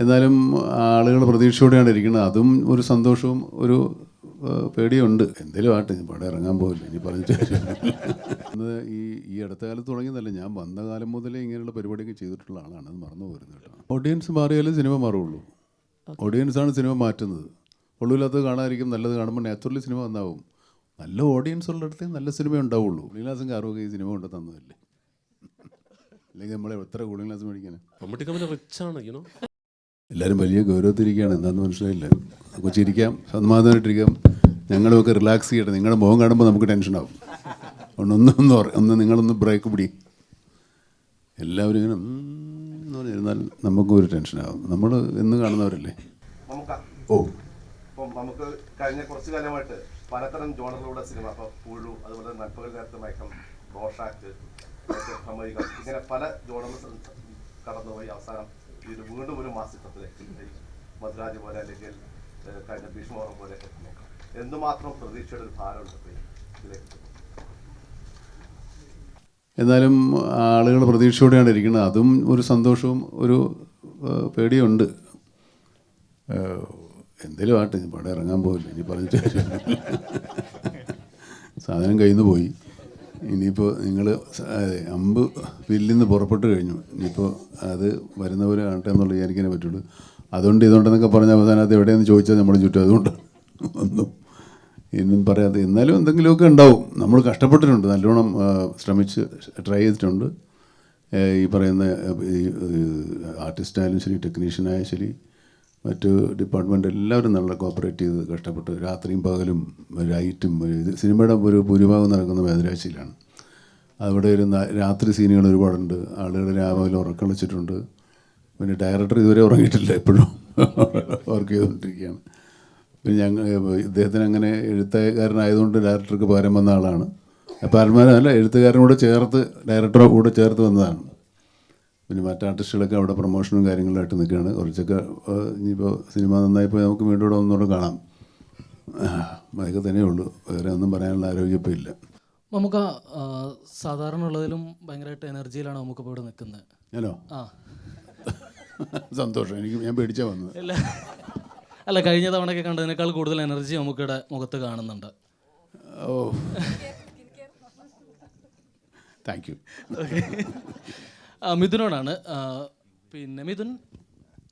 എന്നാലും ആളുകൾ പ്രതീക്ഷയോടെയാണ് ഇരിക്കുന്നത്. അതും ഒരു സന്തോഷവും ഒരു പേടിയുണ്ട്. എന്തെങ്കിലും ആട്ടെ, പടം ഇറങ്ങാൻ പോകില്ല, ഇനി പറഞ്ഞിട്ട് ഈ അടുത്ത കാലത്ത് തുടങ്ങിയതല്ല, ഞാൻ വന്ന കാലം മുതലേ ഇങ്ങനെയുള്ള പരിപാടിയൊക്കെ ചെയ്തിട്ടുള്ള ആളാണ്. അത് മറന്നു പോരുന്നത് കേട്ടോ. ഓഡിയൻസ് മാറിയാലേ സിനിമ മാറുള്ളൂ. ഓഡിയൻസാണ് സിനിമ മാറ്റുന്നത്. കൊള്ളൂല്ലാത്തത് കാണാതിരിക്കും, നല്ലത് കാണുമ്പോൾ നാച്ചുറലി സിനിമ നന്നാവും. നല്ല ഓഡിയൻസ് ഉള്ളിടത്തേ നല്ല സിനിമ ഉണ്ടാവുള്ളൂ. കുളിലാസും കാറുമൊക്കെ ഈ സിനിമ കൊണ്ട് തന്നതല്ലേ, അല്ലെങ്കിൽ നമ്മളെ എത്ര കുളിലാസ് മേടിക്കാനാണ്. എല്ലാവരും വലിയ ഗൗരവത്തിരിക്കുകയാണ്. എന്താണെന്ന് മനസ്സിലായില്ല. നമുക്ക് ചിരിക്കാം, സമാധാനമായിട്ടിരിക്കാം, ഞങ്ങളുമൊക്കെ റിലാക്സ് ചെയ്യട്ടെ. നിങ്ങളുടെ മുഖം കാണുമ്പോൾ നമുക്ക് ടെൻഷനാവും. ഒന്ന് നിങ്ങളൊന്ന് ബ്രേക്ക് പിടി. എല്ലാവരും ഇങ്ങനെ എന്ന് പറഞ്ഞിരുന്നാൽ നമുക്കും ഒരു ടെൻഷനാകും. നമ്മൾ എന്ന് കാണുന്നവരല്ലേ. നമുക്ക് കഴിഞ്ഞ കുറച്ചു കാലമായിട്ട് പലതരം ജോണറിലൂടെ സിനിമ, ഇപ്പോൾ പുഴു, അതുപോലെ നൻപകൽ നേരത്തെ മയക്കം, റോഷാക്ക്, ഇങ്ങനെ പല ജോണറിൽ കടന്നുപോയി അവസാനം വീണ്ടും ഒരു മാസത്തിലേക്ക് മധുരാജ് പോലെ അല്ലെങ്കിൽ കഴിഞ്ഞ ഭീഷ്മോറം പോലെ എന്തുമാത്രം പ്രതീക്ഷയുടെ ഒരു ഭാരമുണ്ട് ഇതിലേക്ക്. എന്നാലും ആളുകൾ പ്രതീക്ഷയോടെയാണ് ഇരിക്കുന്നത്. അതും ഒരു സന്തോഷവും ഒരു പേടിയുണ്ട്. എന്തെങ്കിലും ആട്ടെ, പടം ഇറങ്ങാൻ പോകില്ല, ഇനി പറഞ്ഞിട്ട് സാധനം കയ്യിൽ നിന്ന് പോയി. ഇനിയിപ്പോൾ നിങ്ങൾ അമ്പ് വില്ലിൽ നിന്ന് പുറപ്പെട്ട് കഴിഞ്ഞു. ഇനിയിപ്പോൾ അത് വരുന്നവരെ കാണട്ടെ എന്നുള്ള വിചാരിക്കാനേ പറ്റുള്ളൂ. അതുകൊണ്ട് ഇതുകൊണ്ടെന്നൊക്കെ പറഞ്ഞ അവസാനത്ത് എവിടെയെന്ന് ചോദിച്ചാൽ നമ്മൾ ചുറ്റും അതുകൊണ്ട് ഒന്നും ഇന്നും പറയാതെ. എന്നാലും എന്തെങ്കിലുമൊക്കെ ഉണ്ടാവും. നമ്മൾ കഷ്ടപ്പെട്ടിട്ടുണ്ട്, നല്ലോണം ശ്രമിച്ച് ട്രൈ ചെയ്തിട്ടുണ്ട്. ഈ പറയുന്ന ഈ ആർട്ടിസ്റ്റായാലും ശരി, ടെക്നീഷ്യനായാലും ശരി, മറ്റ് ഡിപ്പാർട്ട്മെൻറ്റ് എല്ലാവരും നല്ല കോപ്പറേറ്റ് ചെയ്ത് കഷ്ടപ്പെട്ട് രാത്രിയും പകലും ലൈറ്റും. ഇത് സിനിമയുടെ ഒരു ഭൂരിഭാഗം നടക്കുന്ന വേദരാശിയിലാണ്. അവിടെ ഒരു രാത്രി സീനുകൾ ഒരുപാടുണ്ട്. ആളുകൾ രാവിലെ ഉറക്കളിച്ചിട്ടുണ്ട്. പിന്നെ ഡയറക്ടർ ഇതുവരെ ഉറങ്ങിയിട്ടില്ല, എപ്പോഴും വർക്ക് ചെയ്തുകൊണ്ടിരിക്കുകയാണ്. പിന്നെ ഇദ്ദേഹത്തിന് അങ്ങനെ എഴുത്തുകാരനായതുകൊണ്ട് ഡയറക്ടർക്ക് പകരം വന്ന ആളാണ്. പകരന്മാരല്ല, എഴുത്തുകാരനോട് ചേർത്ത് ഡയറക്ടറെ കൂടെ ചേർത്ത് വന്നതാണ്. പിന്നെ മറ്റ് ആർട്ടിസ്റ്റുകളൊക്കെ അവിടെ പ്രൊമോഷനും കാര്യങ്ങളായിട്ട് നിൽക്കുകയാണ്. കുറച്ചൊക്കെ ഇനിയിപ്പോൾ സിനിമ നന്നായിപ്പോൾ നമുക്ക് വീണ്ടും ഇവിടെ ഒന്നുകൂടെ കാണാം. അതൊക്കെ തന്നെയുള്ളൂ, വേറെ ഒന്നും പറയാനുള്ള ആരോഗ്യം ഇപ്പോൾ ഇല്ല. നമുക്ക് സാധാരണ ഉള്ളതിലും ഭയങ്കരമായിട്ട് എനർജിയിലാണ് നമുക്ക് ഇപ്പോൾ ഇവിടെ നിൽക്കുന്നത്. ഞാനോ? സന്തോഷം, ഞാൻ പേടിച്ചാൽ വന്നത്. അല്ല, കഴിഞ്ഞ തവണയൊക്കെ കണ്ടതിനേക്കാൾ കൂടുതൽ എനർജി നമുക്കിവിടെ മുഖത്ത് കാണുന്നുണ്ട്. ഓ, താങ്ക് യു. മിഥുനോടാണ്. പിന്നെ മിഥുൻ,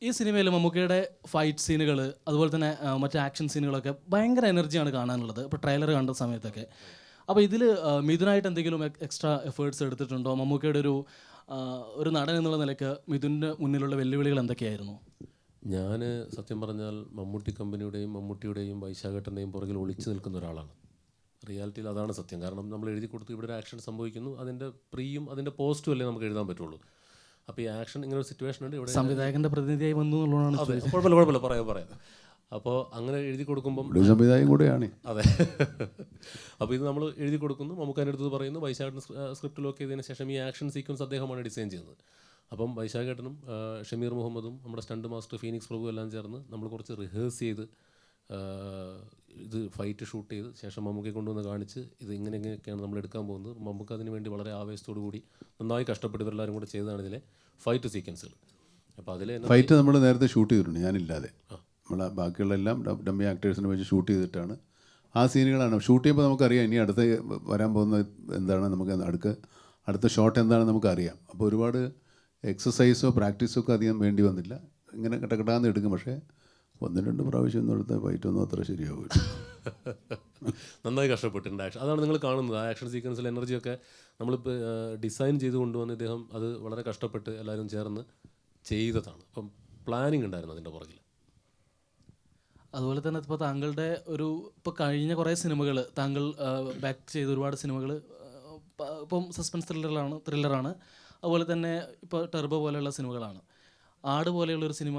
ഈ സിനിമയിൽ മമ്മൂക്കയുടെ ഫൈറ്റ് സീനുകൾ, അതുപോലെ തന്നെ മറ്റ് ആക്ഷൻ സീനുകളൊക്കെ ഭയങ്കര എനർജിയാണ് കാണാനുള്ളത്, ഇപ്പോൾ ട്രെയിലർ കണ്ട സമയത്തൊക്കെ. അപ്പോൾ ഇതിൽ മിഥുനായിട്ട് എന്തെങ്കിലും എക്സ്ട്രാ എഫേർട്സ് എടുത്തിട്ടുണ്ടോ? മമ്മൂക്കയുടെ ഒരു നടൻ എന്നുള്ള നിലയ്ക്ക് മിഥുൻ്റെ മുന്നിലുള്ള വെല്ലുവിളികൾ എന്തൊക്കെയായിരുന്നു? ഞാൻ സത്യം പറഞ്ഞാൽ മമ്മൂട്ടി കമ്പനിയുടെയും മമ്മൂട്ടിയുടെയും വൈശാഖേട്ടൻ്റെയും പുറകിൽ ഒളിച്ചു നിൽക്കുന്ന ഒരാളാണ്. റിയാലിറ്റിയിൽ അതാണ് സത്യം. കാരണം നമ്മൾ എഴുതി കൊടുത്ത് ഇവിടെ ഒരു ആക്ഷൻ സംഭവിക്കുന്നു, അതിൻ്റെ പ്രീയും അതിൻ്റെ പോസ്റ്റും അല്ലേ നമുക്ക് എഴുതാൻ പറ്റുള്ളൂ. അപ്പോൾ ഈ ആക്ഷൻ ഇങ്ങനെ ഒരു സിറ്റുവേഷൻ ഉണ്ട്, ഇവിടെ സംവിധായകൻ്റെ പ്രതിനിധിയായി വന്നു എന്നുള്ളതാണ്. കുഴപ്പമില്ല, പറയാം. അപ്പോൾ അങ്ങനെ എഴുതി കൊടുക്കുമ്പം സംവിധായകൻ കൂടെയാണ്. അതെ. അപ്പോൾ ഇത് നമ്മൾ എഴുതി കൊടുക്കുന്നു, നമുക്ക് അതിൻ്റെ അടുത്ത് പറയുന്നു, വൈശാഖേട്ടൻ സ്ക്രിപ്റ്റ് ലോക്ക് ചെയ്തതിന് ശേഷം ഈ ആക്ഷൻ സീക്വൻസ് അദ്ദേഹമാണ് ഡിസൈൻ ചെയ്യുന്നത്. അപ്പം വൈശാഖേട്ടനും ഷമീർ മുഹമ്മദും നമ്മുടെ സ്റ്റണ്ട് മാസ്റ്റർ ഫീനിക്സ് പ്രഭു എല്ലാം ചേർന്ന് നമ്മൾ കുറച്ച് റിഹേഴ്സ് ചെയ്ത് ഇത് ഫൈറ്റ് ഷൂട്ട് ചെയ്ത് ശേഷം മമ്മൂക്കയെ കൊണ്ടുവന്ന് കാണിച്ച് ഇത് ഇങ്ങനെയൊക്കെയാണ് നമ്മൾ എടുക്കാൻ പോകുന്നത്. മമ്മൂക്ക അതിന് വേണ്ടി വളരെ ആവേശത്തോടു കൂടി നന്നായി കഷ്ടപ്പെട്ട് ഇവരെല്ലാവരും കൂടെ ചെയ്തതാണ് ഇതിലെ ഫൈറ്റ് സീക്വൻസുകൾ. അപ്പോൾ അതിൽ ഫൈറ്റ് നമ്മൾ നേരത്തെ ഷൂട്ട് ചെയ്തിട്ടുണ്ട്, ഞാനില്ലാതെ. നമ്മളെ ബാക്കിയുള്ള എല്ലാം ഡമ്മി ആക്ടേഴ്സിനെ വെച്ച് ഷൂട്ട് ചെയ്തിട്ടാണ്. ആ സീനുകളാണ് ഷൂട്ട് ചെയ്യുമ്പോൾ നമുക്കറിയാം ഇനി അടുത്ത് വരാൻ പോകുന്ന എന്താണ്, നമുക്ക് അടുത്ത ഷോട്ട് എന്താണെന്ന് നമുക്കറിയാം. അപ്പോൾ ഒരുപാട് എക്സസൈസോ പ്രാക്ടീസോ ഒക്കെ അധികം വേണ്ടി വന്നില്ല. ഇങ്ങനെ കട്ടക്കട്ടാന്ന് എടുക്കും. പക്ഷേ 1-2 പ്രാവശ്യം ഒന്നും എടുത്ത ഫൈറ്റൊന്നും അത്ര ശരിയാവില്ല. നന്നായി കഷ്ടപ്പെട്ടിട്ടുണ്ട് ആക്ഷൻ. അതാണ് നിങ്ങൾ കാണുന്നത്. ആ ആക്ഷൻ സീക്വൻസിൽ എനർജിയൊക്കെ നമ്മളിപ്പോൾ ഡിസൈൻ ചെയ്ത് കൊണ്ടുവന്ന് ഇദ്ദേഹം അത് വളരെ കഷ്ടപ്പെട്ട് എല്ലാവരും ചേർന്ന് ചെയ്തതാണ്. അപ്പം പ്ലാനിങ് ഉണ്ടായിരുന്നു അതിൻ്റെ പുറകിൽ. അതുപോലെ തന്നെ ഇപ്പോൾ താങ്കളുടെ ഇപ്പോൾ കഴിഞ്ഞ കുറേ സിനിമകൾ താങ്കൾ ബാക്ക് ചെയ്ത ഒരുപാട് സിനിമകൾ ഇപ്പം സസ്പെൻസ് ത്രില്ലറാണ്. അതുപോലെ തന്നെ ഇപ്പോൾ ടെർബോ പോലെയുള്ള സിനിമകളാണ്. ആട് പോലെയുള്ളൊരു സിനിമ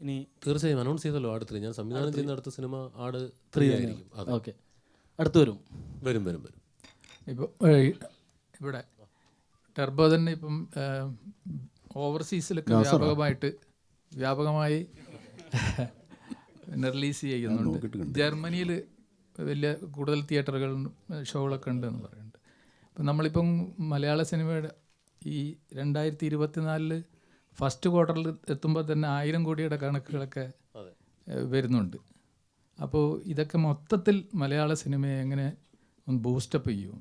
ഇനി തീർച്ചയായും അനൗൺസ് ചെയ്തല്ലോ. ആട് 3 ഞാൻ സംവിധാനം ചെയ്യുന്ന അടുത്ത സിനിമ ആട് 3 ആയിരിക്കും. ഓക്കെ, അടുത്ത് വരും. ഇപ്പോൾ ഇവിടെ ടെർബോ തന്നെ ഇപ്പം ഓവർസീസിലൊക്കെ വ്യാപകമായി പിന്നെ റിലീസ് ചെയ്യുന്നുണ്ട്. ജർമ്മനിയിൽ കൂടുതൽ തിയേറ്ററുകളും ഷോകളൊക്കെ ഉണ്ട് എന്ന് പറയുന്നുണ്ട്. അപ്പം നമ്മളിപ്പം മലയാള സിനിമയുടെ ഈ 2024 ഫസ്റ്റ് ക്വാർട്ടറിൽ എത്തുമ്പോൾ തന്നെ 1000 കോടിയുടെ കണക്കുകളൊക്കെ വരുന്നുണ്ട്. അപ്പോൾ ഇതൊക്കെ മൊത്തത്തിൽ മലയാള സിനിമയെ എങ്ങനെ ഒന്ന് ബൂസ്റ്റപ്പ് ചെയ്യും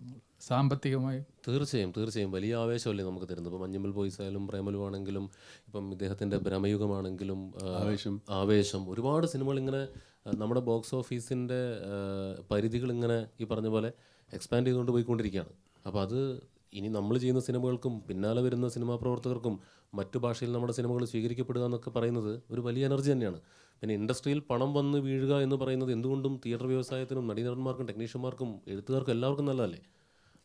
സാമ്പത്തികമായി? തീർച്ചയായും വലിയ ആവേശമല്ലേ നമുക്ക് തരുന്നത്. ഇപ്പോൾ മഞ്ഞുമൽ ബോയ്സ് ആയാലും പ്രേമലു ആണെങ്കിലും ഇപ്പം ഇദ്ദേഹത്തിൻ്റെ ഭ്രമയുഗമാണെങ്കിലും ആവേശം ഒരുപാട് സിനിമകൾ ഇങ്ങനെ നമ്മുടെ ബോക്സ് ഓഫീസിൻ്റെ പരിധികൾ ഇങ്ങനെ ഈ പറഞ്ഞ പോലെ എക്സ്പാൻഡ് ചെയ്തുകൊണ്ട് പോയിക്കൊണ്ടിരിക്കുകയാണ്. അപ്പോൾ അത് ഇനി നമ്മൾ ചെയ്യുന്ന സിനിമകൾക്കും പിന്നാലെ വരുന്ന സിനിമാ പ്രവർത്തകർക്കും മറ്റു ഭാഷയിൽ നമ്മുടെ സിനിമകൾ സ്വീകരിക്കപ്പെടുക എന്നൊക്കെ പറയുന്നത് ഒരു വലിയ എനർജി തന്നെയാണ്. പിന്നെ ഇൻഡസ്ട്രിയിൽ പണം വന്ന് വീഴുക എന്ന് പറയുന്നത് എന്തുകൊണ്ടും തിയേറ്റർ വ്യവസായത്തിനും നടീനടന്മാർക്കും ടെക്നീഷ്യന്മാർക്കും എഴുത്തുകാർക്കും എല്ലാവർക്കും നല്ലതല്ലേ.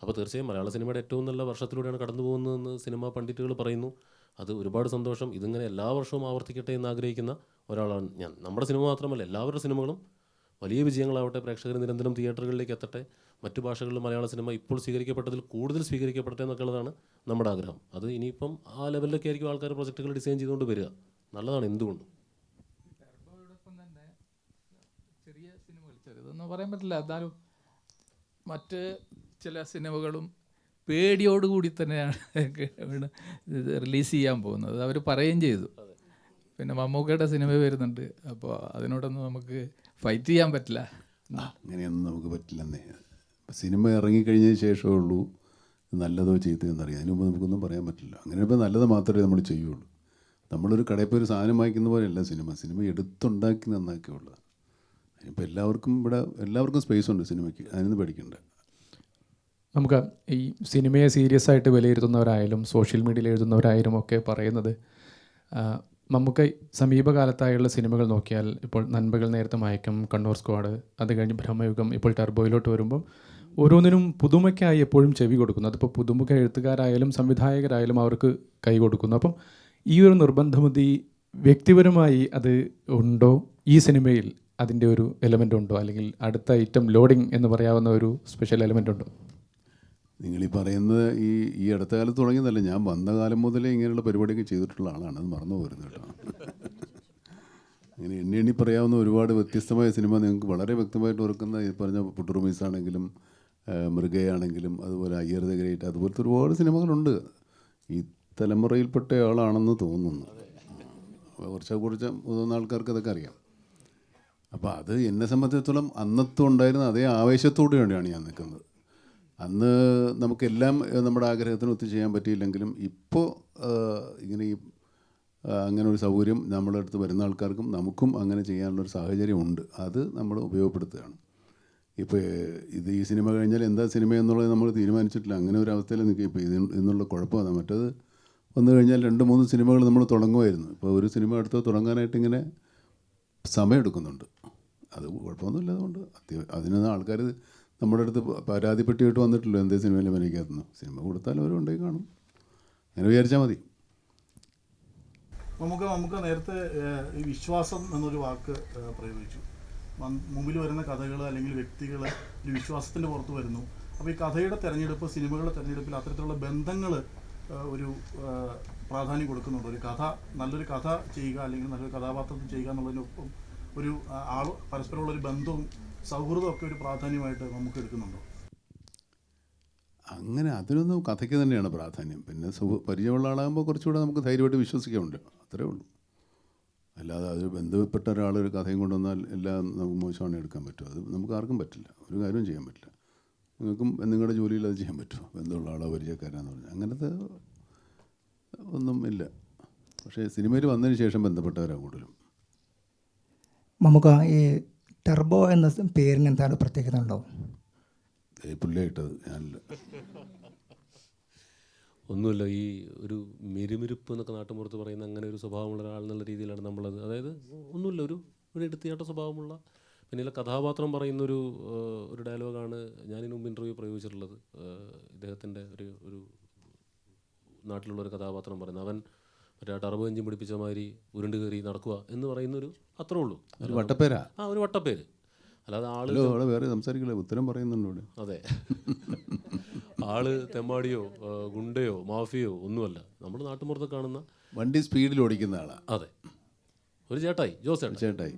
അപ്പോൾ തീർച്ചയായും മലയാള സിനിമയുടെ ഏറ്റവും നല്ല വർഷത്തിലൂടെയാണ് കടന്നു പോകുന്നതെന്ന് സിനിമാ പണ്ഡിറ്റുകൾ പറയുന്നു. അത് ഒരുപാട് സന്തോഷം. ഇതിങ്ങനെ എല്ലാ വർഷവും ആവർത്തിക്കട്ടെ എന്ന് ആഗ്രഹിക്കുന്ന ഒരാളാണ് ഞാൻ. നമ്മുടെ സിനിമ മാത്രമല്ല, എല്ലാവരുടെ സിനിമകളും വലിയ വിജയങ്ങളാവട്ടെ, പ്രേക്ഷകർ നിരന്തരം തിയേറ്ററുകളിലേക്ക് എത്തട്ടെ, മറ്റു ഭാഷകളിൽ മലയാള സിനിമ ഇപ്പോൾ സ്വീകരിക്കപ്പെട്ടതിൽ കൂടുതൽ സ്വീകരിക്കപ്പെടട്ടെ എന്നൊക്കെയുള്ളതാണ് നമ്മുടെ ആഗ്രഹം. അത് ഇനിയിപ്പം ആ ലെവലിലൊക്കെ ആയിരിക്കും ആൾക്കാർ പ്രൊജക്റ്റുകൾ ഡിസൈൻ ചെയ്തുകൊണ്ട് വരിക. നല്ലതാണ് എന്തുകൊണ്ടും. ചെറിയ സിനിമകൾ, ചെറുതെന്ന് പറയാൻ പറ്റില്ല, എന്നാലും മറ്റ് ചില സിനിമകളും പേടിയോടുകൂടി തന്നെയാണ് റിലീസ് ചെയ്യാൻ പോകുന്നത്. അവർ പറയുകയും ചെയ്തു. പിന്നെ മമ്മൂക്കയുടെ സിനിമ വരുന്നുണ്ട്, അപ്പോൾ അതിനോടൊന്നും നമുക്ക് ഫൈറ്റ് ചെയ്യാൻ പറ്റില്ല. അങ്ങനെയൊന്നും നമുക്ക് പറ്റില്ലെന്നേ. സിനിമ ഇറങ്ങിക്കഴിഞ്ഞതിന് ശേഷമേ ഉള്ളൂ നല്ലതോ ചീത്തയോ എന്നറിയാം. അതിന് മുമ്പ് നമുക്കൊന്നും പറയാൻ പറ്റില്ല. അങ്ങനെ ഇപ്പോൾ നല്ലത് മാത്രമേ നമ്മൾ ചെയ്യുള്ളൂ. നമ്മളൊരു കടയിൽ പോയി ഒരു സാധനം വാങ്ങിക്കുന്ന പോലെയല്ല സിനിമ എടുത്തുണ്ടാക്കി നന്നാക്കിയുള്ളൂ. ഇപ്പോൾ എല്ലാവർക്കും സ്പേസ് ഉണ്ട് സിനിമയ്ക്ക്, അതിനൊന്നും പേടിക്കണ്ട. നമുക്ക് ഈ സിനിമയെ സീരിയസ് ആയിട്ട് വിലയിരുത്തുന്നവരായാലും സോഷ്യൽ മീഡിയയിൽ എഴുതുന്നവരായാലും ഒക്കെ പറയുന്നത് നമുക്ക് സമീപകാലത്തായുള്ള സിനിമകൾ നോക്കിയാൽ ഇപ്പോൾ നൻപകൽ നേരത്തെ മയക്കം, കണ്ണൂർ സ്ക്വാഡ്, അത് കഴിഞ്ഞ് ഭ്രമയുഗം, ഇപ്പോൾ ടർബോയിലോട്ട് വരുമ്പം ഓരോന്നിനും പുതുമയ്ക്കായി എപ്പോഴും ചെവി കൊടുക്കുന്നു. അതിപ്പോൾ പുതുമുഖ എഴുത്തുകാരായാലും സംവിധായകരായാലും അവർക്ക് കൈ കൊടുക്കുന്നു. അപ്പം ഈ ഒരു നിർബന്ധബുദ്ധി വ്യക്തിപരമായി അത് ഉണ്ടോ? ഈ സിനിമയിൽ അതിൻ്റെ ഒരു എലമെൻ്റ് ഉണ്ടോ? അല്ലെങ്കിൽ അടുത്ത ഐറ്റം ലോഡിങ് എന്ന് പറയാവുന്ന ഒരു സ്പെഷ്യൽ എലമെൻ്റ് ഉണ്ടോ? നിങ്ങളീ പറയുന്നത് ഈ അടുത്ത കാലത്ത് തുടങ്ങിയതല്ല. ഞാൻ വന്ന കാലം മുതലേ ഇങ്ങനെയുള്ള പരിപാടിയൊക്കെ ചെയ്തിട്ടുള്ള ആളാണ്. അത് മറന്നു പോരുന്നത് കേട്ടോ. അങ്ങനെ എണ്ണി പറയാവുന്ന ഒരുപാട് വ്യത്യസ്തമായ സിനിമ നിങ്ങൾക്ക് വളരെ വ്യക്തമായിട്ട് ഓർക്കുന്ന ഈ പറഞ്ഞ പുട്ടുറുമീസ് ആണെങ്കിലും മൃഗയാണെങ്കിലും അതുപോലെ അയ്യർ ദ ഗ്രേറ്റ്, അതുപോലത്തെ ഒരുപാട് സിനിമകളുണ്ട്. ഈ തലമുറയിൽപ്പെട്ട ആളാണെന്ന് തോന്നുന്നു. കുറച്ച് മുതിർന്ന ആൾക്കാർക്ക് അതൊക്കെ അറിയാം. അപ്പോൾ അത് എന്നെ സംബന്ധിച്ചിടത്തോളം അന്നത്തും ഉണ്ടായിരുന്ന അതേ ആവേശത്തോടു വേണ്ടിയാണ് ഞാൻ നിൽക്കുന്നത്. അന്ന് നമുക്കെല്ലാം നമ്മുടെ ആഗ്രഹത്തിന് ഒത്തുചെയ്യാൻ പറ്റിയില്ലെങ്കിലും ഇപ്പോൾ ഇങ്ങനെ അങ്ങനെ ഒരു സൗകര്യം നമ്മുടെ അടുത്ത് വരുന്ന ആൾക്കാർക്കും നമുക്കും അങ്ങനെ ചെയ്യാനുള്ളൊരു സാഹചര്യമുണ്ട്. അത് നമ്മൾ ഉപയോഗപ്പെടുത്തുകയാണ്. ഇപ്പോൾ ഈ സിനിമ കഴിഞ്ഞാൽ എന്താ സിനിമ എന്നുള്ളത് നമ്മൾ തീരുമാനിച്ചിട്ടില്ല. അങ്ങനെ ഒരു അവസ്ഥയിൽ നിൽക്കുക. ഇപ്പോൾ എന്നുള്ള കുഴപ്പമാണ്. മറ്റത് വന്നു കഴിഞ്ഞാൽ 2-3 സിനിമകൾ നമ്മൾ തുടങ്ങുമായിരുന്നു. ഇപ്പോൾ ഒരു സിനിമ അടുത്ത് തുടങ്ങാനായിട്ട് ഇങ്ങനെ സമയമെടുക്കുന്നുണ്ട്. അത് കുഴപ്പമൊന്നുമില്ല. അതുകൊണ്ട് അതിനൊന്നും ആൾക്കാർ നമ്മുടെ അടുത്ത് പരാതിപ്പെട്ടിയിട്ട് വന്നിട്ടില്ല. എന്തേ സിനിമയിൽ അഭിനയിക്കാത്തുന്നു. സിനിമ കൊടുത്താൽ അവരും ഉണ്ടായി കാണും. അങ്ങനെ വിചാരിച്ചാൽ മതി. നമുക്ക് നേരത്തെ ഈ വിശ്വാസം എന്നൊരു വാക്ക് പ്രയോഗിച്ചു. മുമ്പിൽ വരുന്ന കഥകൾ അല്ലെങ്കിൽ വ്യക്തികൾ ഒരു വിശ്വാസത്തിൻ്റെ പുറത്ത് വരുന്നു. അപ്പോൾ ഈ കഥയുടെ തിരഞ്ഞെടുപ്പ്, സിനിമകളുടെ തിരഞ്ഞെടുപ്പിൽ അത്തരത്തിലുള്ള ബന്ധങ്ങൾ ഒരു പ്രാധാന്യം കൊടുക്കുന്നുണ്ട്. ഒരു കഥ, നല്ലൊരു കഥ ചെയ്യുക അല്ലെങ്കിൽ നല്ലൊരു കഥാപാത്രത്തിൽ ചെയ്യുക എന്നുള്ളതിനൊപ്പം ഒരു പരസ്പരമുള്ളൊരു ബന്ധവും സൗഹൃദവും ഒക്കെ ഒരു പ്രാധാന്യമായിട്ട് നമുക്ക് എടുക്കുന്നുണ്ടോ? അങ്ങനെ അതിനൊന്നും കഥയ്ക്ക് തന്നെയാണ് പ്രാധാന്യം. പിന്നെ പരിചയമുള്ള ആളാകുമ്പോൾ കുറച്ചുകൂടെ നമുക്ക് ധൈര്യമായിട്ട് വിശ്വസിക്കാറുണ്ട്. അത്രേ ഉള്ളൂ. അല്ലാതെ അതിൽ ബന്ധപ്പെട്ട ഒരാളൊരു കഥയും കൊണ്ടുവന്നാൽ എല്ലാം നമുക്ക് മോശമാണ് എടുക്കാൻ പറ്റും. അത് നമുക്ക് ആർക്കും പറ്റില്ല. ഒരു കാര്യവും ചെയ്യാൻ പറ്റില്ല. നിങ്ങൾക്കും നിങ്ങളുടെ ജോലിയിൽ അത് ചെയ്യാൻ പറ്റുമോ? ബന്ധമുള്ള ആളോ പരിചയക്കാരാന്ന് പറഞ്ഞാൽ അങ്ങനത്തെ ഒന്നും ഇല്ല. പക്ഷേ സിനിമയിൽ വന്നതിന് ശേഷം ബന്ധപ്പെട്ടവരാണ് കൂടുതലും. നമുക്ക് ഈ ടർബോ എന്ന പേരിന് എന്താണ് പ്രത്യേകത ഉണ്ടാവും? പുള്ളിയായിട്ടത് ഞാനില്ല. ഒന്നുമില്ല. ഈ ഒരു മിരുമിരുപ്പ് എന്നൊക്കെ നാട്ടുമ്പുറത്ത് പറയുന്ന അങ്ങനെ ഒരു സ്വഭാവമുള്ള ഒരാൾ എന്നുള്ള രീതിയിലാണ് നമ്മളത്. അതായത് ഒന്നുമില്ല, ഒരു എടുത്തിയാട്ട സ്വഭാവമുള്ള, പിന്നെ കഥാപാത്രം പറയുന്നൊരു ഡയലോഗാണ് ഞാനിന് മുമ്പ് ഇൻ്റർവ്യൂ പ്രയോഗിച്ചിട്ടുള്ളത്. ഇദ്ദേഹത്തിൻ്റെ ഒരു നാട്ടിലുള്ളൊരു കഥാപാത്രം പറയുന്നത്, അവൻ മറ്റേ ടർബോ എഞ്ചിൻ പിടിപ്പിച്ച മാതിരി ഉരുണ്ട് കയറി നടക്കുക എന്ന് പറയുന്നൊരു അത്രേ ഉള്ളൂ. ഒരു വട്ടപ്പേരാ. ഒരു വട്ടപ്പേര്. അല്ലാതെ അവിടെ വേറെ സംസാരിക്കില്ല, ഉത്തരം പറയുന്നുണ്ട് ഇവിടെ. അതെ, ആള് തെമ്മാടിയോ ഗുണ്ടയോ മാഫിയോ ഒന്നുമല്ല. നമ്മൾ നാട്ടുമ്പുറത്ത് കാണുന്ന വണ്ടി സ്പീഡിൽ ഓടിക്കുന്ന ആളാണ്. അതെ, ഒരു ചേട്ടായി, ജോസ് ചേട്ടായി.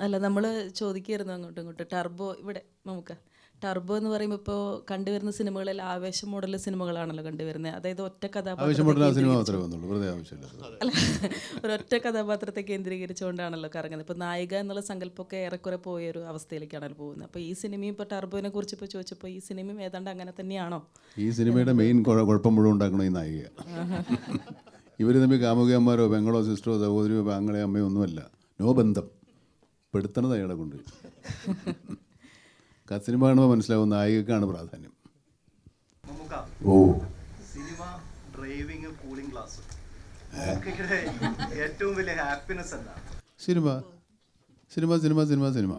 അല്ല, നമ്മൾ ചോദിക്കായിരുന്നു അങ്ങോട്ടും ഇങ്ങോട്ടും ടർബോ ഇവിടെ നമുക്ക് ടർബോ എന്ന് പറയുമ്പോൾ ഇപ്പോൾ കണ്ടുവരുന്ന സിനിമകളിൽ ആവേശം മോഡൽ സിനിമകളാണല്ലോ കണ്ടുവരുന്നത്. അതായത് ഒറ്റ ആവശ്യമുള്ള ആ സിനിമ കഥാപാത്രം മാത്രമേ വന്നുള്ളൂ, വെറുതെ ആവശ്യമില്ല. അല്ല, ഒരൊറ്റ കഥാപാത്രത്തെ കേന്ദ്രീകരിച്ചുകൊണ്ടാണല്ലോ കറങ്ങുന്നത്. ഇപ്പോൾ നായിക എന്നുള്ള സങ്കല്പമൊക്കെ ഏറെക്കുറെ പോയൊരു അവസ്ഥയിലേക്കാണല്ലോ പോകുന്നത്. അപ്പോൾ ഈ സിനിമയും ഇപ്പോൾ ടർബോനെ കുറിച്ച് ഇപ്പോൾ ചോദിച്ചപ്പോൾ ഈ സിനിമയും ഏതാണ്ട് അങ്ങനെ തന്നെയാണോ? ഈ സിനിമയുടെ മെയിൻ കുഴപ്പം മുഴുവൻ ഉണ്ടാക്കണം ഈ നായിക. ഇവർ തമ്മിൽ കാമുകിയന്മാരോ പെങ്ങളോ സിസ്റ്ററോ സഹോദരിയോ ആങ്ങളെയോ അമ്മയോ ഒന്നുമല്ല, നോ ബന്ധം. പെടുത്തണത് അയാളെ കൊണ്ട്. സിനിമ കാണുമ്പോൾ മനസ്സിലാവും നായികക്കാണ് പ്രാധാന്യം. ഓ, സിനിമ, ഡ്രൈവിംഗ്, കൂളിംഗ് ഗ്ലാസ്, ഏറ്റവും വലിയ ഹാപ്പിനെസ് എന്താണ്? Cinema cinema cinema cinema cinema.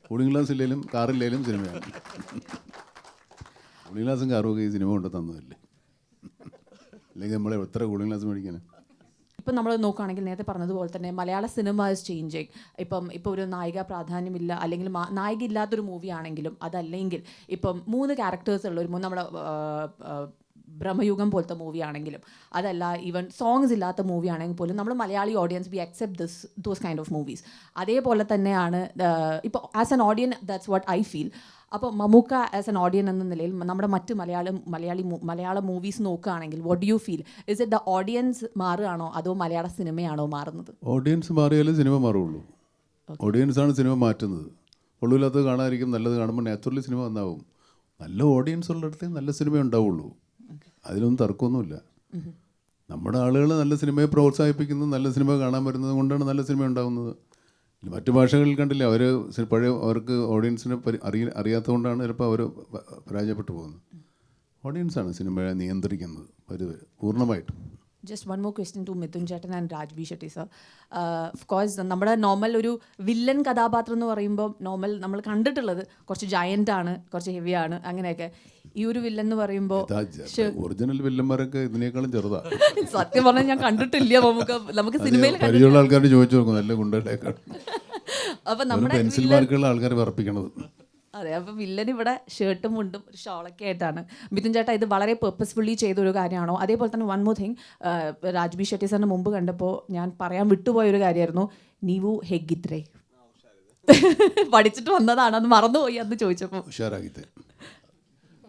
Cooling glass ഇല്ലെങ്കിലും കാറില്ലെങ്കിലും സിനിമയാണ്. കൂളിംഗ് ഗ്ലാസും കാറും ഒക്കെ ഈ സിനിമ കൊണ്ട് തന്നതല്ലേ, അല്ലെങ്കിൽ നമ്മളെ എത്ര കൂളിംഗ് ഗ്ലാസ് മേടിക്കാനാണ്? ഇപ്പം നമ്മൾ നോക്കുകയാണെങ്കിൽ നേരത്തെ പറഞ്ഞതുപോലെ തന്നെ മലയാള സിനിമ ഇസ് ചേഞ്ചിങ്. ഇപ്പോൾ ഒരു നായിക പ്രാധാന്യമില്ല, അല്ലെങ്കിൽ നായിക ഇല്ലാത്തൊരു മൂവി ആണെങ്കിലും, അതല്ലെങ്കിൽ ഇപ്പം 3 ക്യാരക്ടേഴ്സ് ഉള്ള ഒരു നമ്മുടെ ബ്രഹ്മയുഗം പോലത്തെ മൂവി ആണെങ്കിലും, അതല്ല ഈവൻ സോങ്സ് ഇല്ലാത്ത മൂവി ആണെങ്കിൽ പോലും നമ്മൾ Malayali audience V accept those kind of movies. അതേപോലെ തന്നെയാണ് ഇപ്പോൾ as an ഓഡിയൻ that's what I feel. അപ്പോൾ മമ്മൂക്ക ആസ് എൻ ഓഡിയൻ എന്ന നിലയിൽ നമ്മുടെ മറ്റ് മലയാള മൂവീസ് നോക്കുകയാണെങ്കിൽ what do you feel? Is it the audience മാറുകയാണോ അതോ മലയാള സിനിമയാണോ മാറുന്നത്? ഓഡിയൻസ് മാറിയാലേ സിനിമ മാറുള്ളൂ. ഓഡിയൻസാണ് സിനിമ മാറ്റുന്നത്. കൊള്ളില്ലാത്തത് കാണാതിരിക്കും, നല്ലത് കാണുമ്പോൾ നാച്ചുറലി സിനിമ നന്നാവും. നല്ല ഓഡിയൻസ് ഉള്ളിടത്തേ നല്ല സിനിമ ഉണ്ടാവുള്ളൂ. അതിലൊന്നും തർക്കമൊന്നുമില്ല. നമ്മുടെ ആളുകൾ നല്ല സിനിമയെ പ്രോത്സാഹിപ്പിക്കുന്നത്, നല്ല സിനിമ കാണാൻ വരുന്നത് കൊണ്ടാണ് നല്ല സിനിമ ഉണ്ടാകുന്നത്. മറ്റു ഭാഷകളിൽ കണ്ടില്ല, അവർ അവർക്ക് ഓഡിയൻസിനെ അറിയാത്തത് കൊണ്ടാണ് ചിലപ്പോൾ അവർ പരാജയപ്പെട്ടു പോകുന്നത്. ഓഡിയൻസാണ് സിനിമയെ നിയന്ത്രിക്കുന്നത് പൂർണ്ണമായിട്ടും. Just one more question to Mithun Chetan and Rajbir Shetty sir. Of course നമ്മുടെ നോർമൽ ഒരു വില്ലൻ കഥാപാത്രം എന്ന് പറയുമ്പോൾ നമ്മൾ കണ്ടിട്ടുള്ളത് കുറച്ച് ജയൻ്റ് ആണ്, കുറച്ച് ഹെവി ആണ്, അങ്ങനെയൊക്കെ. ഈ ഒരു വില്ലൻ എന്ന് പറയുമ്പോൾ ഒറിജിനൽ വില്ലന്മാരൊക്കെ ഇതിനേക്കാളും ചെറുതാ. സത്യം പറഞ്ഞാൽ ഞാൻ കണ്ടിട്ടില്ല. നമുക്ക് സിനിമയിൽ പരിചയമുള്ള ആൾക്കാരോട് ചോദിച്ചു നോക്കും, നല്ല ഗുണ്ടകളേക്കാൾ. അപ്പം നമ്മുടെ പെൻസിൽ മാർക്കുള്ള ആൾക്കാർ പറപ്പിക്കണത്. അതെ, അപ്പോൾ വില്ലൻ ഇവിടെ ഷർട്ടും മുണ്ടും ഒരു ഷോളൊക്കെ ആയിട്ടാണ്. മിഥുൻ ചേട്ടാ, ഇത് വളരെ പേർപ്പസ്ഫുള്ളി ചെയ്തൊരു കാര്യമാണോ? അതേപോലെ തന്നെ one more thing, Raj B Shetty സാറിന് മുമ്പ് കണ്ടപ്പോൾ ഞാൻ പറയാൻ വിട്ടുപോയൊരു കാര്യമായിരുന്നു, നീവു ഹെഗിത്രേ പഠിച്ചിട്ട് വന്നതാണ്, അത് മറന്നുപോയി അന്ന് ചോദിച്ചപ്പോൾ.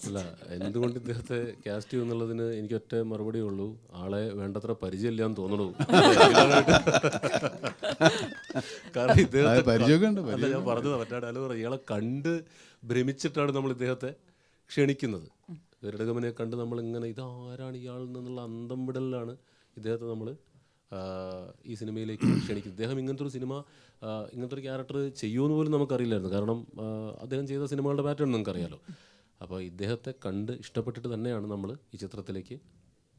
അല്ല, എന്തുകൊണ്ട് ഇദ്ദേഹത്തെ കാസ്റ്റ് ചെയ്യും എന്നുള്ളതിന് എനിക്ക് ഒറ്റ മറുപടിയേ ഉള്ളൂ, ആളെ വേണ്ടത്ര പരിചയമില്ല എന്ന് തോന്നണു. കാരണം ഇദ്ദേഹത്തെ അല്ല, ഞാൻ പറഞ്ഞത് മറ്റാടല്ലോ, ഇയാളെ കണ്ട് ഭ്രമിച്ചിട്ടാണ് നമ്മൾ ഇദ്ദേഹത്തെ ക്ഷണിക്കുന്നത്. ഗരുഡഗമനെ കണ്ട് നമ്മളിങ്ങനെ ഇതാരാണ് ഇയാൾ എന്നുള്ള അന്തം വിടലിലാണ് ഇദ്ദേഹത്തെ നമ്മൾ ഈ സിനിമയിലേക്ക് ക്ഷണിക്കുന്നത്. ഇദ്ദേഹം ഇങ്ങനത്തെ ഒരു സിനിമ, ഇങ്ങനത്തെ ഒരു ക്യാരക്ടർ ചെയ്യുമെന്ന് പോലും നമുക്കറിയില്ലായിരുന്നു. കാരണം അദ്ദേഹം ചെയ്ത സിനിമകളുടെ പാറ്റേൺ നമുക്കറിയാലോ. അപ്പോൾ ഇദ്ദേഹത്തെ കണ്ട് ഇഷ്ടപ്പെട്ടിട്ട് തന്നെയാണ് നമ്മൾ ഈ ചിത്രത്തിലേക്ക്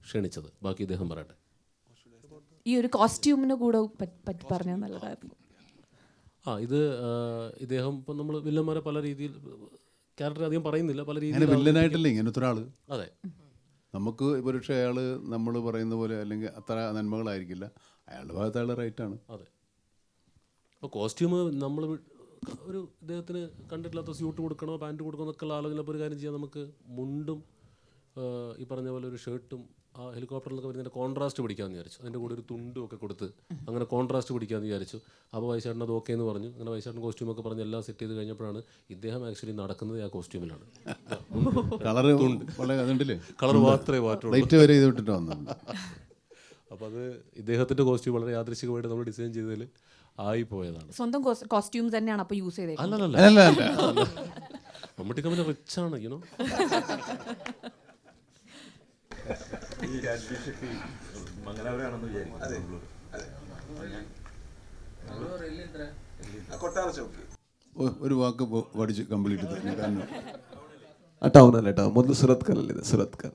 ക്ഷണിച്ചത്. ബാക്കി ഇദ്ദേഹം പറയട്ടെ. ഈ ഒരു കോസ്റ്റ്യൂമിന് കൂടെ പറ്റി പറഞ്ഞാൽ നല്ലതായിരുന്നു. ഇത് ഇദ്ദേഹം ഇപ്പം നമ്മൾ വില്ലന്മാരെ പല രീതിയിൽ ക്യാരക്ടർ അധികം പറയുന്നില്ല, പല രീതിയിൽ വില്ലനായിട്ടല്ലേ ഇങ്ങനത്തെ ഒരാൾ. അതെ, നമുക്ക് പക്ഷേ അയാൾ നമ്മൾ പറയുന്ന പോലെ അല്ലെങ്കിൽ അത്ര നന്മകളായിരിക്കില്ല, അയാളുടെ ഭാഗത്ത് അയാൾ റൈറ്റാണ്. അതെ, അപ്പോൾ കോസ്റ്റ്യൂം നമ്മൾ ഒരു ഇദ്ദേഹത്തിന് കണ്ടിട്ടില്ലാത്ത സ്യൂട്ട് കൊടുക്കണോ പാൻറ്റ് കൊടുക്കണോ എന്നൊക്കെയുള്ള ആലോചന. ഒരു കാര്യം ചെയ്യാം, നമുക്ക് മുണ്ടും ഈ പറഞ്ഞ പോലെ ഒരു ഷർട്ടും ആ ഹെലികോപ്റ്ററിലൊക്കെ വരുന്നതിൻ്റെ കോൺട്രാസ്റ്റ് പിടിക്കാമെന്ന് വിചാരിച്ചു. അതിൻ്റെ കൂടെ ഒരു തുണ്ടും ഒക്കെ കൊടുത്ത് അങ്ങനെ കോൺട്രാസ്റ്റ് പിടിക്കാമെന്ന് വിചാരിച്ചു. അപ്പോൾ വൈശാട്ടൻ അത് ഓക്കെ എന്ന് പറഞ്ഞു. അങ്ങനെ വൈശാട്ടൻ കോസ്റ്റ്യൂമൊക്കെ പറഞ്ഞ് എല്ലാം സെറ്റ് ചെയ്ത് കഴിഞ്ഞപ്പോഴാണ് ഇദ്ദേഹം ആക്ച്വലി നടക്കുന്നത് ആ കോസ്റ്റ്യൂമിലാണ്. കളർ മാത്രമേ മാറ്റുള്ളൂ. അപ്പോൾ അത് ഇദ്ദേഹത്തിൻ്റെ കോസ്റ്റ്യൂം വളരെ യാദൃശികമായിട്ട് നമ്മൾ ഡിസൈൻ ചെയ്തതിൽ ആയിപ്പോയതാണ്. സ്വന്തം കോസ്റ്റ്യൂംസ് തന്നെയാണ് അപ്പോൾ യൂസ് ചെയ്തത്? അല്ലല്ല, മമ്മൂട്ടി കമ്പനി റിച്ചാണ്, യുനോ. ഒരു വാക്ക് പഠിച്ച് കംപ്ലീറ്റ് ടൗൺ അല്ലേ? ടൗൺ മൊത്തം സുരത്കൽ അല്ലേ? ഇത് സുരത്കൽ,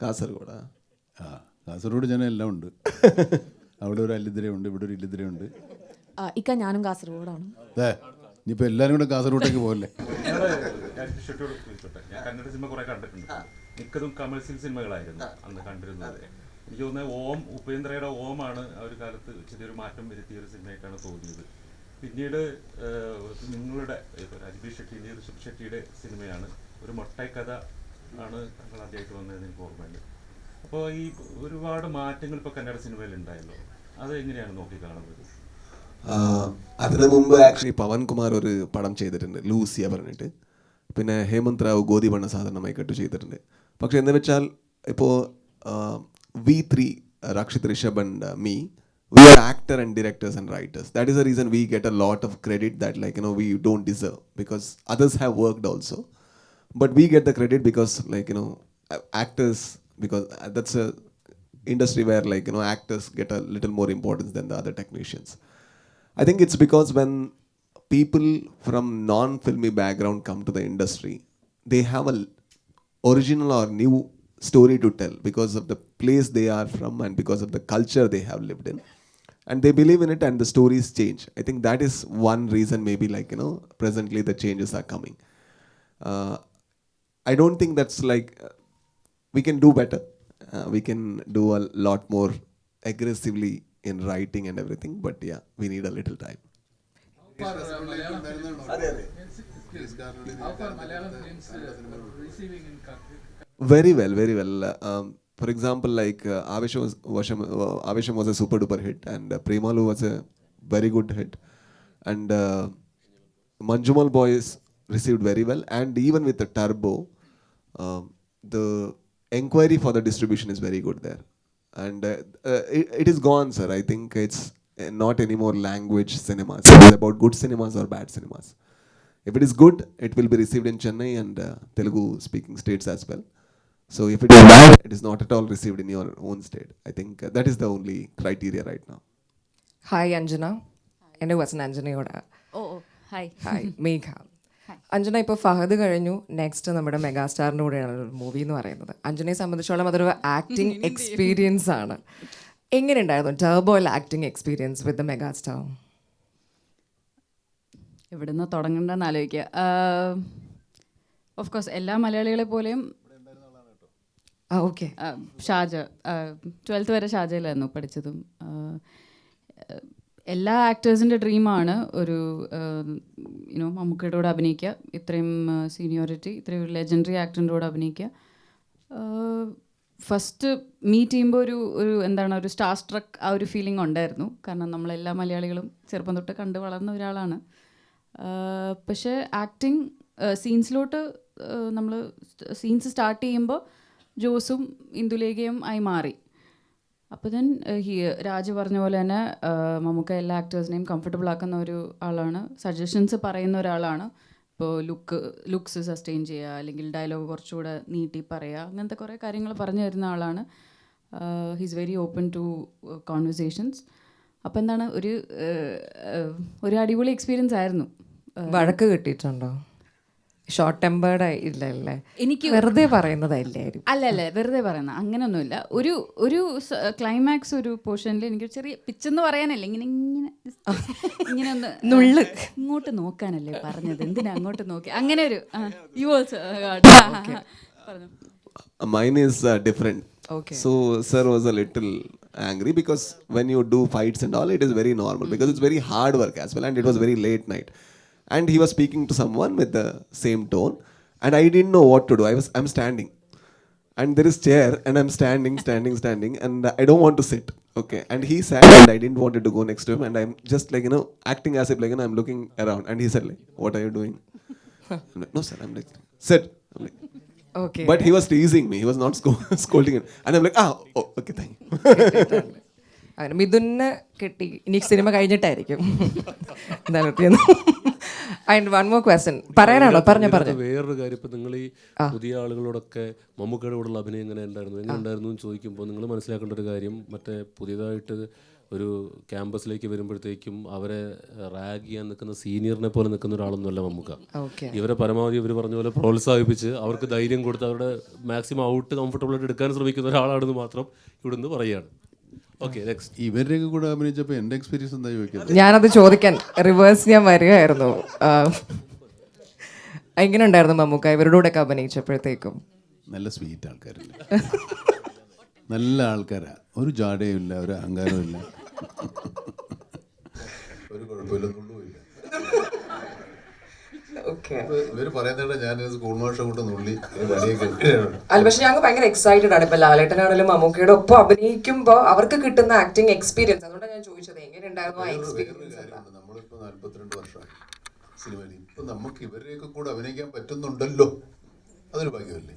കാസർഗോഡ്. കാസർഗോഡ് ജനം എല്ലാം ഉണ്ട്. അവിടെ ഒരു അല്ലിദ്രയുണ്ട്, ഇവിടെ ഒരു ഇല്ലിദ്രയുണ്ട്. ഇക്ക ഞാനും കാസർഗോഡാണ്. ഇനിയിപ്പോൾ എല്ലാവരും കൂടെ കാസർഗോട്ടേക്ക് പോകല്ലേ? ഞാൻ കന്നഡ സിനിമ കുറെ കണ്ടിട്ടുണ്ട്. മിക്കതും കമേഴ്സ്യൽ സിനിമകളായിരുന്നു അന്ന് കണ്ടിരുന്നത്. എനിക്ക് തോന്നുന്നത് ഉപേന്ദ്രയുടെ ഓമാണ് ആ ഒരു കാലത്ത് ചെറിയൊരു മാറ്റം വരുത്തിയ ഒരു സിനിമയായിട്ടാണ് തോന്നിയത്. പിന്നീട് നിങ്ങളുടെ ഇപ്പോൾ രാജ്ബീർ ഷെട്ടിൻ്റെ ഋഷഭ് ഷെട്ടിയുടെ സിനിമയാണ്, ഒരു മൊട്ടൈ കഥ ആണ് താങ്കൾ ആദ്യമായിട്ട് വന്നതെന്ന് എനിക്ക് ഓർമ്മയുണ്ട്. അപ്പോൾ ഈ ഒരുപാട് മാറ്റങ്ങൾ ഇപ്പോൾ കന്നഡ സിനിമയിൽ ഉണ്ടായല്ലോ, അത് എങ്ങനെയാണ് നോക്കിക്കാണുന്നത്? അതിനു മുമ്പ് ആക്ച്വലി പവൻകുമാർ ഒരു പടം ചെയ്തിട്ടുണ്ട്, ലൂസിയ പറഞ്ഞിട്ട്. പിന്നെ ഹേമന്ത് റാവു ഗോതി ബണ്ണ സാധാരണമായി കെട്ടു ചെയ്തിട്ടുണ്ട്. പക്ഷെ എന്ന് വെച്ചാൽ ഇപ്പോൾ V3, Rakshit, Rishabh and me, we are actor and directors and writers. That is the reason we get a lot of credit that we don't deserve, because others have worked also. But we get the credit because actors, because that's a industry where actors get a little more importance than the other technicians. I think it's because when people from non-filmy background come to the industry, they have a original or new story to tell because of the place they are from and because of the culture they have lived in, and they believe in it and the stories change. I think that is one reason maybe presently the changes are coming. I don't think that's we can do better. We can do a lot more aggressively in writing and everything, but yeah, we need a little time. Very well, very well. For example, Avesham was a super duper hit, and Premalu was a very good hit, and Manjumal Boys received very well, and even with the Turbo, the enquiry for the distribution is very good there, and it is gone, sir. I think it's not anymore language cinemas. It's about good cinemas or bad cinemas. If it is good, it will be received in Chennai and Telugu speaking states as well. So if it is bad, it is not at all received in your own state. I think that is the only criteria right now. Hi Anjana. എൻ്റെ വസൻ അഞ്ജനയോട്. Hi. Hi മേഘ. അഞ്ജന, ഇപ്പോൾ ഫഹദ് കഴിഞ്ഞു, next നമ്മുടെ മെഗാസ്റ്റാറിൻ്റെ കൂടെയാണ് ഒരു movie എന്ന് പറയുന്നത്. അഞ്ജനയെ സംബന്ധിച്ചോളം അതൊരു ആക്ടിങ് എക്സ്പീരിയൻസ് ആണ്. എങ്ങനെയുണ്ടായിരുന്നു ടർബോയിൽ acting experience with the megastar? എവിടുന്ന് തുടങ്ങണ്ടെന്ന് ആലോചിക്കുക. ഓഫ് കോഴ്സ് എല്ലാ മലയാളികളെ പോലെയും ഓക്കെ ഷാജ 12th വരെ ഷാജയിലായിരുന്നു പഠിച്ചതും. എല്ലാ ആക്ടേഴ്സിൻ്റെ ഡ്രീമാണ് ഒരു മമ്മൂക്കയുടെ കൂടെ അഭിനയിക്കുക, ഇത്രയും സീനിയോറിറ്റി, ഇത്രയും ലെജൻഡറി ആക്ടറിൻ്റെ കൂടെ അഭിനയിക്കുക. ഫസ്റ്റ് മീറ്റ് ചെയ്യുമ്പോൾ ഒരു എന്താണ് ഒരു സ്റ്റാർ സ്ട്രക്ക് ആ ഒരു ഫീലിംഗ് ഉണ്ടായിരുന്നു. കാരണം നമ്മളെല്ലാ മലയാളികളും ചെറുപ്പം തൊട്ട് കണ്ടു വളർന്ന ഒരാളാണ്. പക്ഷേ ആക്ടിങ് സീൻസിലോട്ട് നമ്മൾ സീൻസ് സ്റ്റാർട്ട് ചെയ്യുമ്പോൾ ജോസും ഇന്ദുലേഖയും ആയി മാറി. അപ്പോൾ ദെൻ രാജ് പറഞ്ഞ പോലെ തന്നെ മമ്മൂക്ക എല്ലാ ആക്ടേഴ്സിനെയും കംഫർട്ടബിൾ ആക്കുന്ന ഒരു ആളാണ്, സജഷൻസ് പറയുന്ന ഒരാളാണ്. ഇപ്പോൾ ലുക്സ് സസ്റ്റെയിൻ ചെയ്യുക, അല്ലെങ്കിൽ ഡയലോഗ് കുറച്ചുകൂടെ നീട്ടി പറയുക, അങ്ങനത്തെ കുറേ കാര്യങ്ങൾ പറഞ്ഞു തരുന്ന ആളാണ്. He's very open to conversations. അപ്പോൾ എന്താണ് ഒരു അടിപൊളി എക്സ്പീരിയൻസ് ആയിരുന്നു. വഴക്ക് കിട്ടിയിട്ടുണ്ടോ? ഷോർട്ട് ടെമ്പേർഡ് ഇല്ല അല്ലേ? എനിക്ക് വെറുതെ പറയുന്നതായില്ലായിരുന്നു. അല്ല വെറുതെ പറയുന്ന അങ്ങനെയൊന്നുമില്ല. ഒരു ക്ലൈമാക്സ് ഒരു പോർഷനിൽ എനിക്ക് ചെറിയ പിച്ചെന്ന് പറയാനല്ലേ, ഇങ്ങനെ ഒന്ന് ഇങ്ങോട്ട് നോക്കാനല്ലേ പറഞ്ഞത്, എന്തിനാ അങ്ങോട്ട് നോക്കി, അങ്ങനെ ഒരു യു ഓൾസോ പറഞ്ഞു. Mine is different. Okay. So sir was a little angry because when you do fights and all, it is very normal because it's very hard work as well, and it was very late night. And he was speaking to someone with the same tone, and I didn't know what to do. I'm standing, and there is chair, and I'm standing, and I don't want to sit. Okay, and he sat, and I didn't want to go next to him, and I'm just acting as if I'm looking around, and he said what are you doing? I'm like, no sir, I'm like, sit. I'm like, okay. But he was teasing me. He was not scolding him, and I'm like, okay, thank you. അങ്ങനെ മിഥുനെ കിട്ടി. ഇനി cinema കഴിഞ്ഞിട്ടായിരിക്കും എന്തായാലും. And one more question പറയാനാണോ? പറഞ്ഞു. വേറൊരു കാര്യം, ഇപ്പം നിങ്ങൾ ഈ പുതിയ ആളുകളോടൊക്കെ മമ്മൂക്കയുടെ കൂടെയുള്ള അഭിനയം എങ്ങനെ ഉണ്ടായിരുന്നു എന്ന് ചോദിക്കുമ്പോൾ നിങ്ങൾ മനസ്സിലാക്കേണ്ട ഒരു കാര്യം, മറ്റേ പുതിയതായിട്ട് ഒരു ക്യാമ്പസിലേക്ക് വരുമ്പോഴത്തേക്കും അവരെ റാഗ് ചെയ്യാൻ നിൽക്കുന്ന സീനിയറിനെ പോലെ നിൽക്കുന്ന ഒരാളൊന്നുമല്ല മമ്മൂക്ക. ഇവരെ പരമാവധി ഇവർ പറഞ്ഞ പോലെ പ്രോത്സാഹിപ്പിച്ച് അവർക്ക് ധൈര്യം കൊടുത്ത് അവരുടെ മാക്സിമം ഔട്ട് കംഫർട്ടബിളായിട്ട് എടുക്കാൻ ശ്രമിക്കുന്ന ഒരാളാണെന്ന് മാത്രം ഇവിടുന്ന് പറയുകയാണ്. ഇവരുടെയൊക്കെ കൂടെ അഭിനയിച്ചപ്പോൾ എൻ്റെ എക്സ്പീരിയൻസ് എന്താ ചോദിക്കുന്നത്? ഞാനത് ചോദിക്കാൻ റിവേഴ്സ് ഞാൻ വരികയായിരുന്നു. എങ്ങനെ ഉണ്ടായിരുന്നു മമ്മൂക്ക ഇവരുടെ കൂടെ ഒക്കെ അഭിനയിച്ചപ്പോഴത്തേക്കും? നല്ല സ്വീറ്റ് ആൾക്കാരല്ലേ, നല്ല ആൾക്കാരാ, ഒരു ജാടയും ഇല്ല, ഒരു അഹങ്കാരവും ഇല്ല, ഒരു കുഴപ്പമില്ല, നുള്ളുമില്ല. ഇവര് പറയുന്നത് ഞാൻ സ്കൂൾ മാഷ കൂട്ട് നുള്ളി വടിയൊക്കെ. അല്ല, പക്ഷെ ഞങ്ങൾ ഭയങ്കര എക്സൈറ്റഡ് ആണ്. ഇപ്പൊ ലാലേട്ടനാണെങ്കിലും മമ്മൂക്കയുടെ ഒപ്പം അഭിനയിക്കുമ്പോൾ അവർക്ക് കിട്ടുന്ന ആക്ടിങ് എക്സ്പീരിയൻസ്, അതുകൊണ്ടാണ് ഞാൻ ചോദിച്ചത് എങ്ങനെയുണ്ടായിരുന്നു ആ വേറൊരു എക്സ്പീരിയൻസ്? കാര്യമുണ്ട്. നമ്മളിപ്പോൾ 42 വർഷമായി സിനിമയിൽ. ഇപ്പം നമുക്ക് ഇവരെയൊക്കെ കൂടെ അഭിനയിക്കാൻ പറ്റുന്നുണ്ടല്ലോ, അതൊരു ഭാഗ്യമല്ലേ?